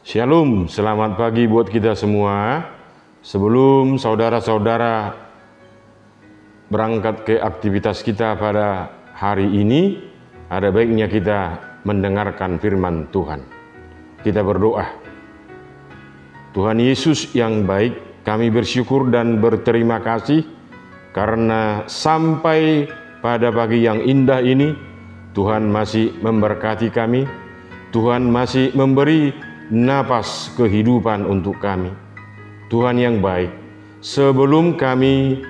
Shalom, selamat pagi buat kita semua. Sebelum saudara-saudara berangkat ke aktivitas kita pada hari ini, ada baiknya kita mendengarkan firman Tuhan. Kita berdoa. Tuhan Yesus yang baik, kami bersyukur dan berterima kasih karena sampai pada pagi yang indah ini, Tuhan masih memberkati kami. Tuhan masih memberi napas kehidupan untuk kami. Tuhan yang baik, sebelum kami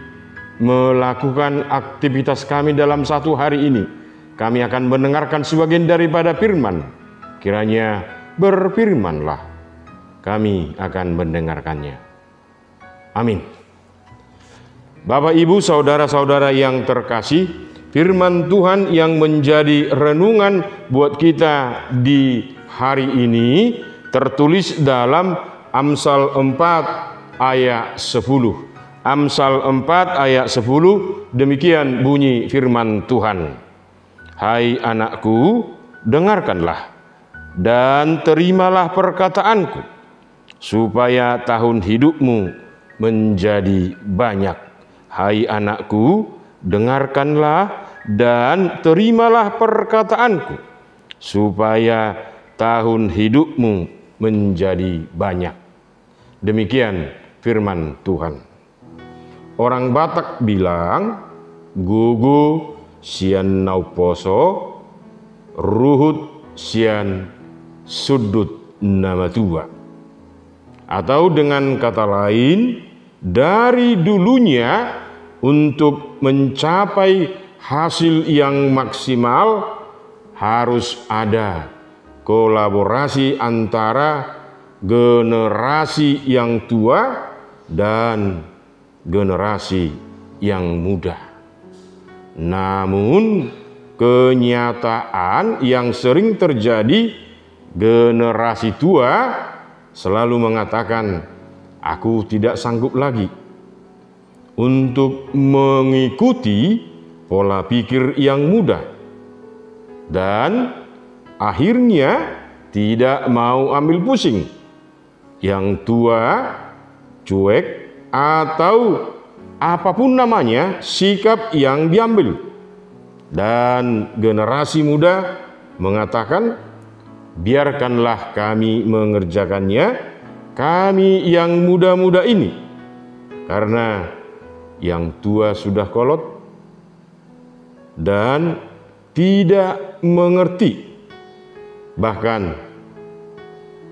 melakukan aktivitas kami dalam satu hari ini, kami akan mendengarkan sebagian daripada firman. Kiranya berfirmanlah, kami akan mendengarkannya. Amin. Bapak, Ibu, saudara-saudara yang terkasih, firman Tuhan yang menjadi renungan buat kita di hari ini tertulis dalam Amsal 4 ayat 10. Amsal 4 ayat 10, demikian bunyi firman Tuhan. Hai anakku, dengarkanlah dan terimalah perkataanku, supaya tahun hidupmu menjadi banyak. Hai anakku, dengarkanlah dan terimalah perkataanku, supaya tahun hidupmu menjadi banyak. Demikian firman Tuhan. Orang Batak bilang, gugu sian nau poso, ruhut sian sudut nama tua. Atau dengan kata lain, dari dulunya untuk mencapai hasil yang maksimal harus ada kolaborasi antara generasi yang tua dan generasi yang muda. Namun kenyataan yang sering terjadi, generasi tua selalu mengatakan, aku tidak sanggup lagi untuk mengikuti pola pikir yang muda, dan akhirnya tidak mau ambil pusing. Yang tua, cuek, atau apapun namanya sikap yang diambil. Dan generasi muda mengatakan, biarkanlah kami mengerjakannya, kami yang muda-muda ini. Karena yang tua sudah kolot dan tidak mengerti. Bahkan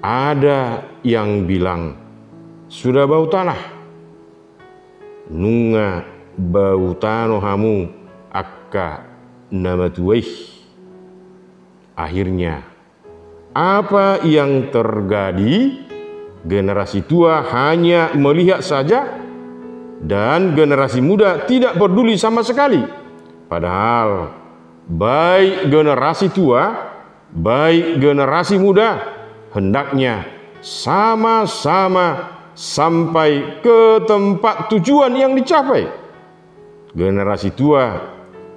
ada yang bilang, sudah bau tanah, nunga bau tano hamu akka nama tuaih. Akhirnya apa yang terjadi? Generasi tua hanya melihat saja dan generasi muda tidak peduli sama sekali. Padahal baik generasi tua, baik generasi muda hendaknya sama-sama sampai ke tempat tujuan yang dicapai. Generasi tua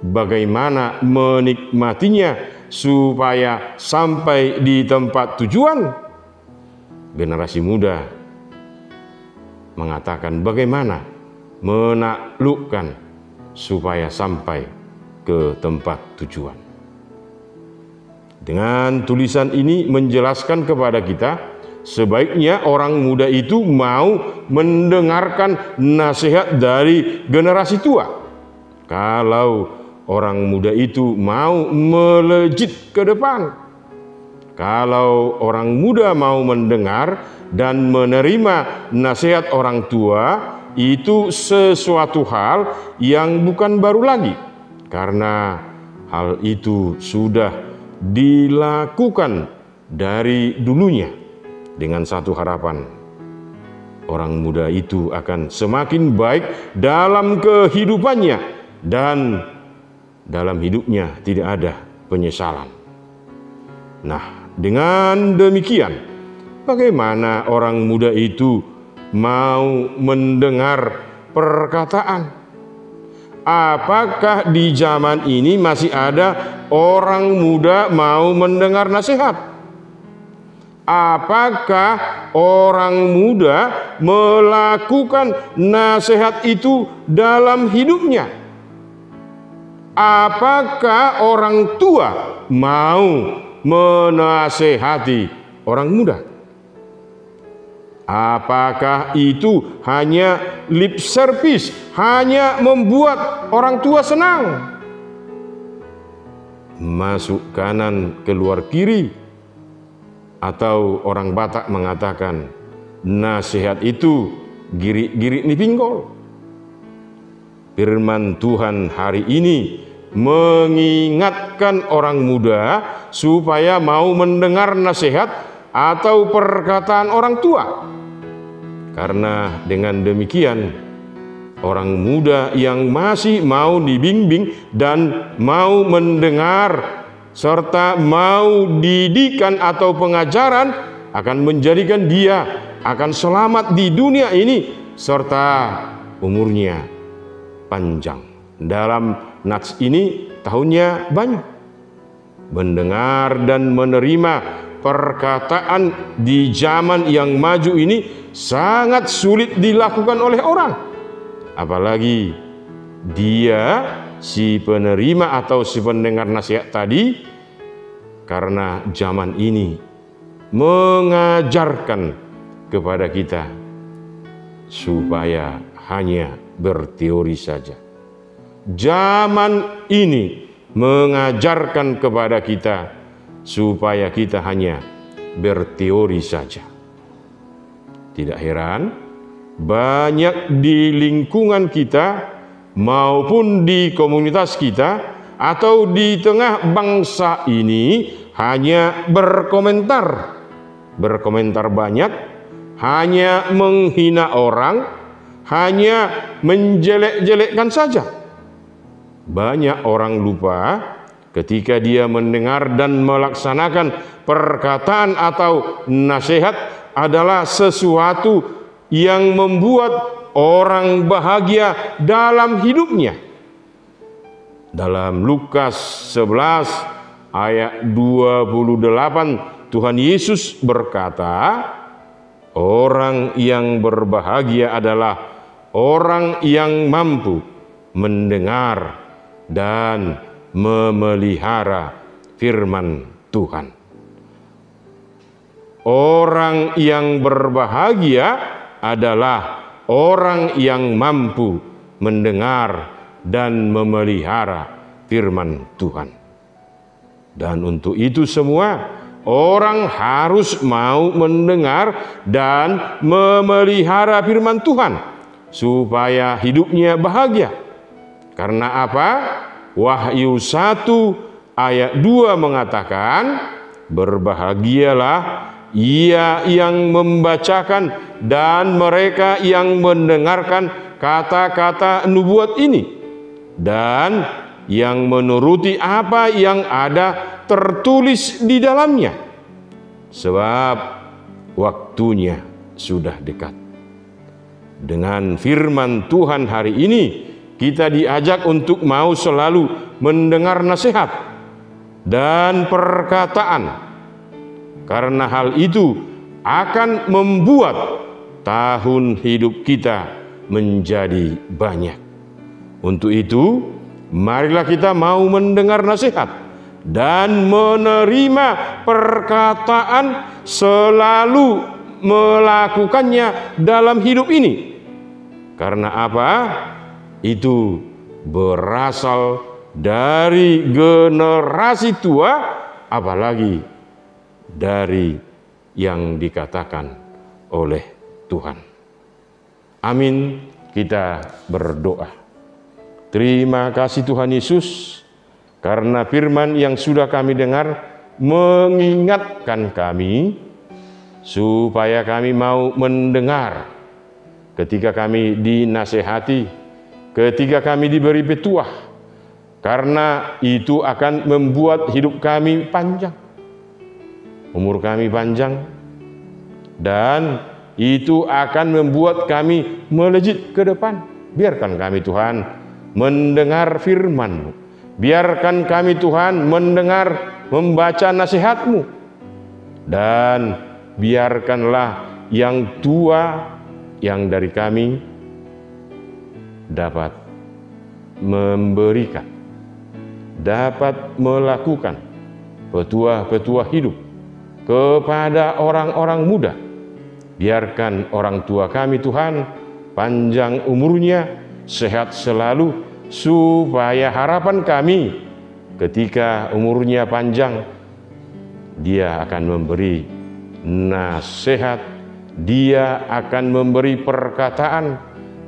bagaimana menikmatinya supaya sampai di tempat tujuan. Generasi muda mengatakan bagaimana menaklukkan supaya sampai ke tempat tujuan. Dengan tulisan ini menjelaskan kepada kita, sebaiknya orang muda itu mau mendengarkan nasihat dari generasi tua. Kalau orang muda itu mau melejit ke depan, kalau orang muda mau mendengar dan menerima nasihat orang tua, itu sesuatu hal yang bukan baru lagi, karena hal itu sudah dilakukan dari dulunya dengan satu harapan, orang muda itu akan semakin baik dalam kehidupannya dan dalam hidupnya tidak ada penyesalan. Nah, dengan demikian, bagaimana orang muda itu mau mendengar perkataan? Apakah di zaman ini masih ada orang muda mau mendengar nasihat? apakah orang muda melakukan nasihat itu dalam hidupnya? Apakah orang tua mau menasehati orang muda? Apakah itu hanya lip service, hanya membuat orang tua senang? Masuk kanan keluar kiri, atau orang Batak mengatakan nasihat itu girik-girik ni pinggol. Firman Tuhan hari ini mengingatkan orang muda supaya mau mendengar nasihat atau perkataan orang tua. Karena dengan demikian, orang muda yang masih mau dibimbing dan mau mendengar serta mau didikan atau pengajaran akan menjadikan dia akan selamat di dunia ini serta umurnya panjang. Dalam nats ini tahunnya banyak. Mendengar dan menerima perkataan di zaman yang maju ini sangat sulit dilakukan oleh orang. Apalagi dia, si penerima atau si pendengar nasihat tadi, karena zaman ini mengajarkan kepada kita supaya hanya berteori saja. Zaman ini mengajarkan kepada kita supaya kita hanya berteori saja. Tidak heran, banyak di lingkungan kita maupun di komunitas kita atau di tengah bangsa ini hanya berkomentar banyak, hanya menghina orang, hanya menjelek-jelekkan saja. Banyak orang lupa ketika dia mendengar dan melaksanakan perkataan atau nasihat adalah sesuatu yang membuat orang bahagia dalam hidupnya. Dalam Lukas 11 ayat 28, Tuhan Yesus berkata, orang yang berbahagia adalah orang yang mampu mendengar dan memelihara firman Tuhan. Orang yang berbahagia adalah orang yang mampu mendengar dan memelihara firman Tuhan. Dan untuk itu semua, orang harus mau mendengar dan memelihara firman Tuhan supaya hidupnya bahagia. Karena apa? Wahyu 1 ayat 2 mengatakan, berbahagialah ia yang membacakan dan mereka yang mendengarkan kata-kata nubuat ini dan yang menuruti apa yang ada tertulis di dalamnya, sebab waktunya sudah dekat. Dengan firman Tuhan hari ini, kita diajak untuk mau selalu mendengar nasihat dan perkataan, karena hal itu akan membuat tahun hidup kita menjadi banyak. Untuk itu, marilah kita mau mendengar nasihat dan menerima perkataan, selalu melakukannya dalam hidup ini. Karena apa? Itu berasal dari generasi tua, apalagi dari yang dikatakan oleh Tuhan. Amin. Kita berdoa. Terima kasih Tuhan Yesus, karena firman yang sudah kami dengar mengingatkan kami supaya kami mau mendengar ketika kami dinasehati, ketika kami diberi petuah, karena itu akan membuat hidup kami panjang, umur kami panjang, dan itu akan membuat kami melejit ke depan. Biarkan kami Tuhan mendengar firman-Mu, biarkan kami Tuhan mendengar, membaca nasihat-Mu, dan biarkanlah yang tua yang dari kami dapat memberikan, dapat melakukan petua-petua hidup kepada orang-orang muda. Biarkan orang tua kami Tuhan panjang umurnya, sehat selalu, supaya harapan kami ketika umurnya panjang, dia akan memberi nasihat, dia akan memberi perkataan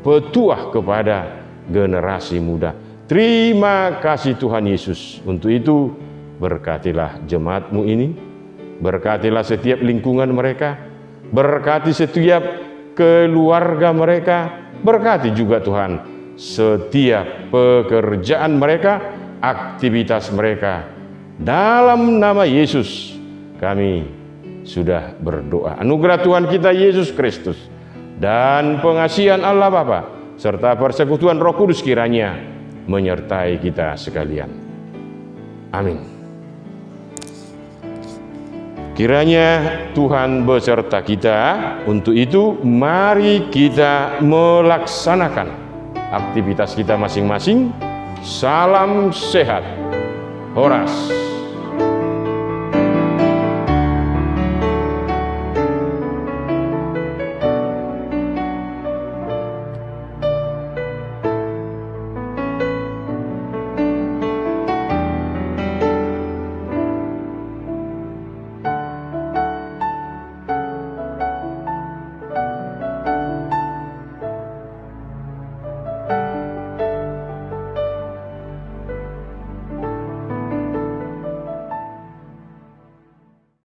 petuah kepada generasi muda. Terima kasih Tuhan Yesus. Untuk itu berkatilah jemaat-Mu ini, berkatilah setiap lingkungan mereka, berkati setiap keluarga mereka, berkati juga Tuhan setiap pekerjaan mereka, aktivitas mereka. Dalam nama Yesus kami sudah berdoa. Anugerah Tuhan kita Yesus Kristus dan pengasihan Allah Bapa serta persekutuan Roh Kudus kiranya menyertai kita sekalian. Amin. Kiranya Tuhan beserta kita. Untuk itu mari kita melaksanakan aktivitas kita masing-masing. Salam sehat. Horas.